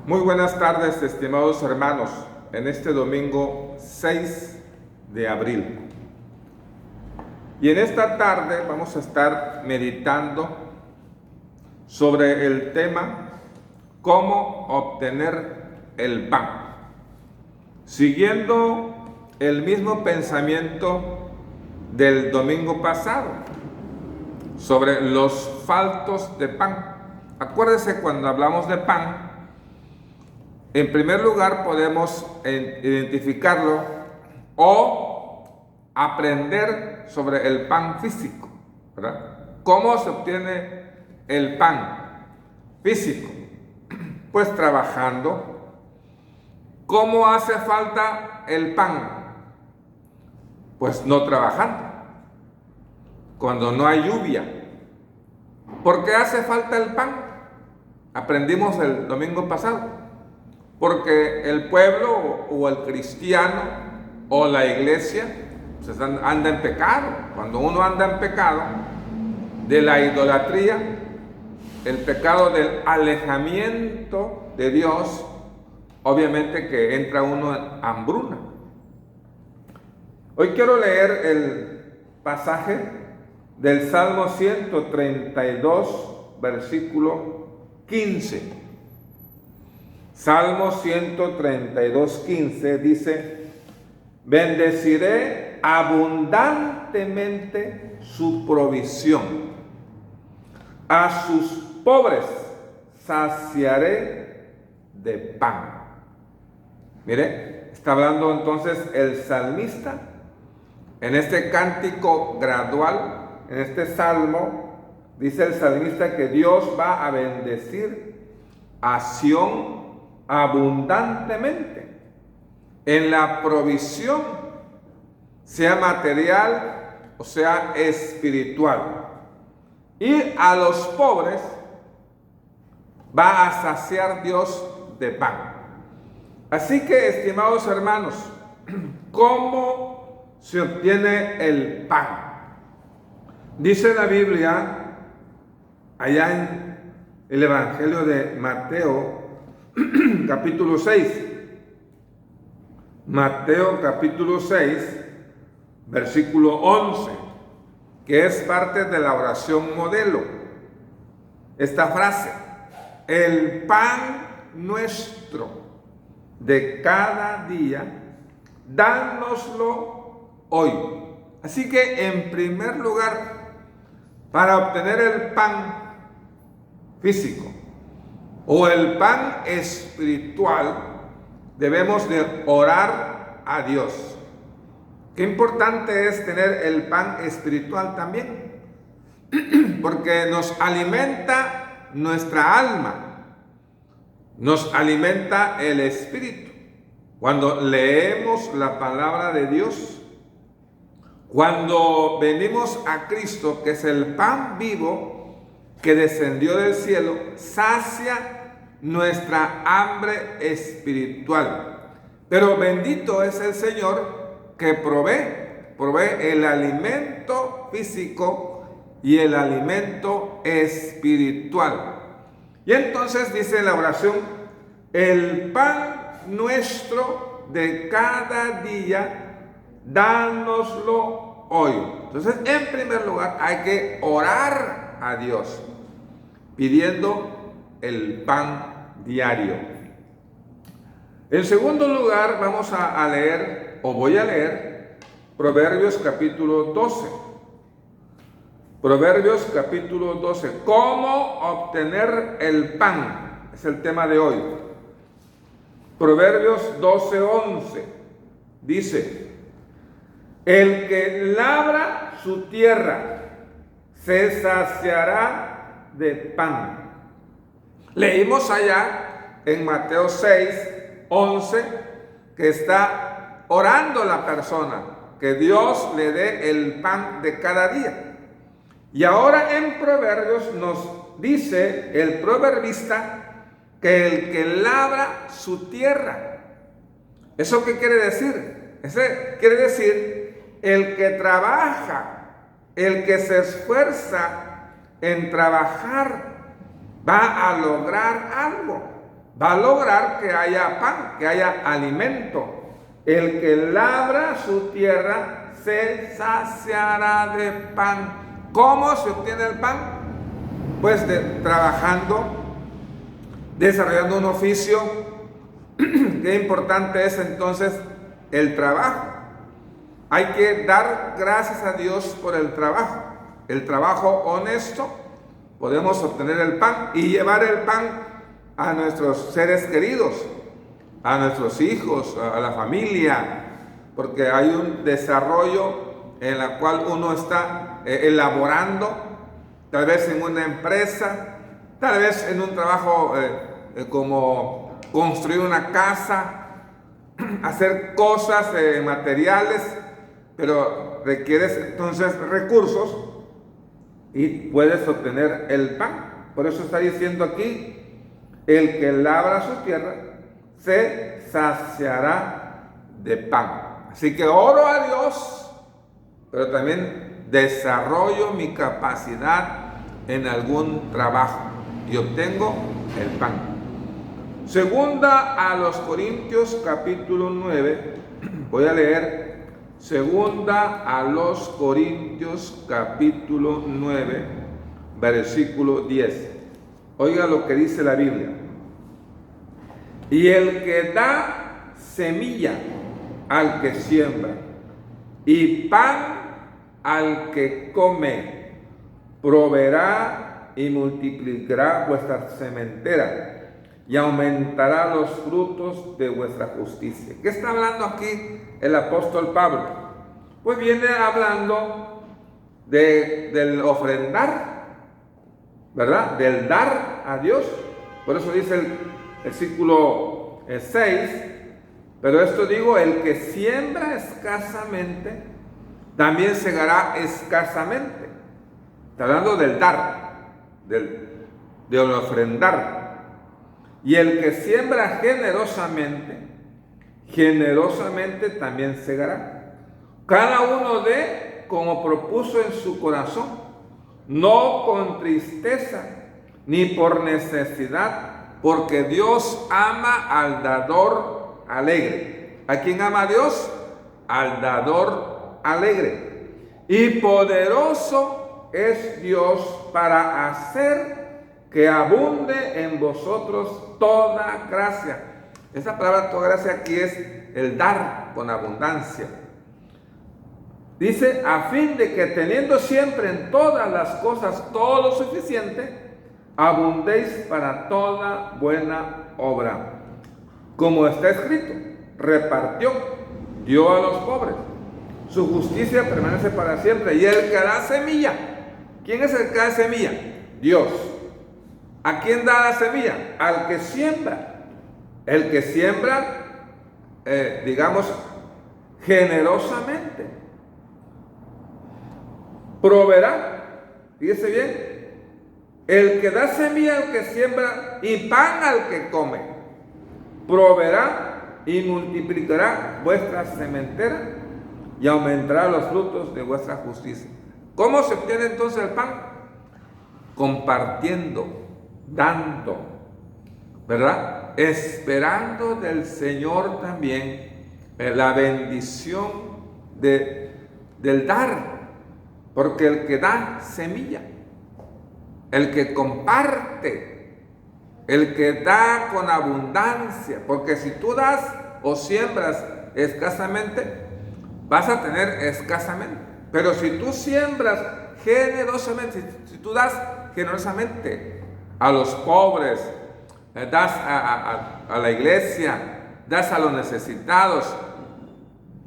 Muy buenas tardes, estimados hermanos, en este domingo 6 de abril. Y en esta tarde vamos a estar meditando sobre el tema cómo obtener el pan, siguiendo el mismo pensamiento del domingo pasado sobre los faltos de pan. Acuérdense, cuando hablamos de pan, en primer lugar podemos identificarlo o aprender sobre el pan físico, ¿verdad? ¿Cómo se obtiene el pan físico? Pues trabajando. ¿Cómo hace falta el pan? Pues no trabajando, cuando no hay lluvia. ¿Por qué hace falta el pan? Aprendimos el domingo pasado. Porque el pueblo o el cristiano o la iglesia pues anda en pecado. Cuando uno anda en pecado de la idolatría, el pecado del alejamiento de Dios, obviamente que entra uno en hambruna. Hoy quiero leer el pasaje del Salmo 132, versículo 15. Salmo 132, 15 dice: bendeciré abundantemente su provisión, a sus pobres saciaré de pan. Mire, está hablando entonces el salmista en este cántico gradual, en este salmo. Dice el salmista que Dios va a bendecir a Sión abundantemente en la provisión, sea material o sea espiritual, y a los pobres va a saciar Dios de pan. Así que, estimados hermanos, ¿cómo se obtiene el pan? Dice la Biblia allá en el Evangelio de Mateo capítulo 6. Mateo capítulo 6, versículo 11, que es parte de la oración modelo. Esta frase: el pan nuestro de cada día, dánoslo hoy. Así que, en primer lugar, para obtener el pan físico o el pan espiritual, debemos de orar a Dios. Qué importante es tener el pan espiritual también, porque nos alimenta nuestra alma, nos alimenta el espíritu. Cuando leemos la palabra de Dios, cuando venimos a Cristo, que es el pan vivo que descendió del cielo, sacia nuestra hambre espiritual. Pero bendito es el Señor que provee el alimento físico y el alimento espiritual. Y entonces dice la oración: el pan nuestro de cada día, dánoslo hoy. Entonces, en primer lugar, hay que orar a Dios pidiendo el pan diario. En segundo lugar, vamos a leer, o voy a leer, Proverbios capítulo 12. Proverbios capítulo 12. ¿Cómo obtener el pan? Es el tema de hoy. Proverbios 12, 11. Dice: el que labra su tierra se saciará de pan. Leímos allá en Mateo 6, 11, que está orando la persona, que Dios le dé el pan de cada día. Y ahora en Proverbios nos dice el proverbista que el que labra su tierra. ¿Eso qué quiere decir? Quiere decir el que trabaja, el que se esfuerza en trabajar, va a lograr algo. va a lograr que haya pan, que haya alimento. El que labra su tierra se saciará de pan. ¿Cómo se obtiene el pan? Pues trabajando, desarrollando un oficio. Qué importante es entonces el trabajo. Hay que dar gracias a Dios por el trabajo. El trabajo honesto, podemos obtener el pan y llevar el pan a nuestros seres queridos, a nuestros hijos, a la familia, porque hay un desarrollo en el cual uno está elaborando, tal vez en una empresa, tal vez en un trabajo como construir una casa, hacer cosas materiales, pero requieres entonces recursos y puedes obtener el pan. Por eso está diciendo aquí, el que labra su tierra se saciará de pan. Así que oro a Dios, pero también desarrollo mi capacidad en algún trabajo y obtengo el pan. Segunda a los Corintios capítulo 9, voy a leer Segunda a los Corintios capítulo 9, versículo 10. Oiga lo que dice la Biblia. Y el que da semilla al que siembra y pan al que come, proveerá y multiplicará vuestra sementera y aumentará los frutos de vuestra justicia. ¿Qué está hablando aquí el apóstol Pablo? Pues viene hablando del ofrendar, ¿verdad? Del dar a Dios. Por eso dice el versículo 6, pero esto digo, el que siembra escasamente, también segará escasamente. Está hablando del dar, del ofrendar. Y el que siembra generosamente, generosamente también segará. Cada uno dé como propuso en su corazón, no con tristeza ni por necesidad, porque Dios ama al dador alegre. ¿A quién ama Dios? Al dador alegre. Y poderoso es Dios para hacer que abunde en vosotros toda gracia. Esa palabra toda gracia aquí es el dar con abundancia. Dice, a fin de que teniendo siempre en todas las cosas todo lo suficiente, abundéis para toda buena obra. Como está escrito, repartió, dio a los pobres. Su justicia permanece para siempre. Y el que da semilla, ¿quién es el que da semilla? Dios. ¿A quién da la semilla? Al que siembra. El que siembra, digamos, generosamente, proveerá. Fíjese bien, el que da semilla al que siembra y pan al que come, proveerá y multiplicará vuestra sementera y aumentará los frutos de vuestra justicia. ¿Cómo se obtiene entonces el pan? Compartiendo, dando, ¿verdad? Esperando del Señor también la bendición del dar, porque el que da semilla, el que comparte, el que da con abundancia, porque si tú das o siembras escasamente, vas a tener escasamente, pero si tú siembras generosamente, si tú das generosamente a los pobres, das a la iglesia, das a los necesitados,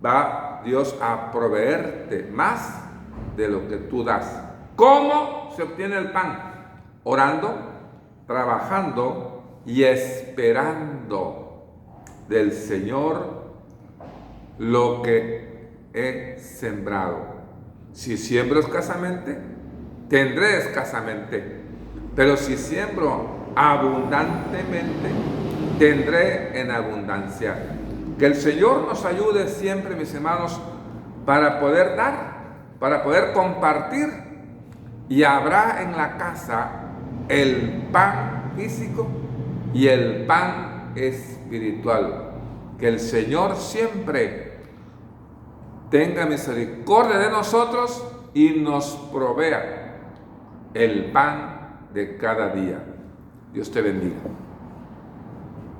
va Dios a proveerte más de lo que tú das. ¿Cómo se obtiene el pan? Orando, trabajando y esperando del Señor lo que he sembrado. Si siembro escasamente, tendré escasamente, pero si siembro abundantemente, tendré en abundancia. Que el Señor nos ayude siempre, mis hermanos, para poder dar, para poder compartir, y habrá en la casa el pan físico y el pan espiritual. Que el Señor siempre tenga misericordia de nosotros y nos provea el pan de cada día. Dios te bendiga.